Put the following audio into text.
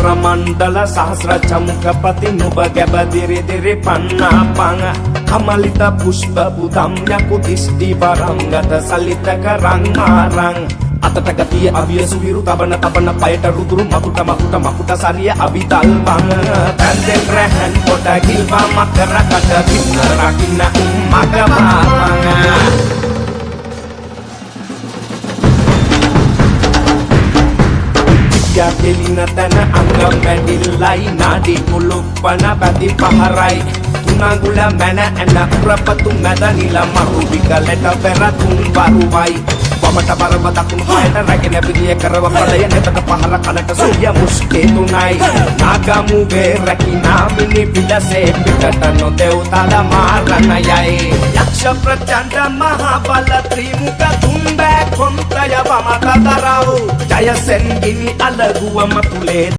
කර මණ්ඩල සහස්‍ර චමුකපති නුඹ ගැබදිරි දිරි පන්නාපං කමලිත පුෂ්ප බුදම් යකු දිෂ්ටි වරංගත සලිතක රංආරං අතට ගතිය අවිය සුවිරු තබන පයට රුදුරු මකුට සරිය අවිතල් බං තැන්දෙන් රැහන් පොට ගිල්වා මකර කට පින්න රකින්න මගමාපං කෙලින තැන අංගම් වැඩිල්ලයි නාඩි කුළුප්පන බැති පහරයි තුනගුල මැන ඇන උරපතු මැද නිල මරු විකලට පෙරතුන් වරුවයි වමට බරව දකුණු පායට රැගෙන පිළිය කරව පලය නෙතට පහර කලට සූර්ය මුස්කේ තුනයි නාගමුගේ රැකිනා මිනි පිටසේ පිටට නොදෙව් තද මාරණයයි යක්ෂ ප්‍රචණ්ඩ මහා බල ත්‍රිමුඛ තුම්බෑ කොන්තය වමත දරව් ජයසෙන් ගිනි අලගුව මතුලේ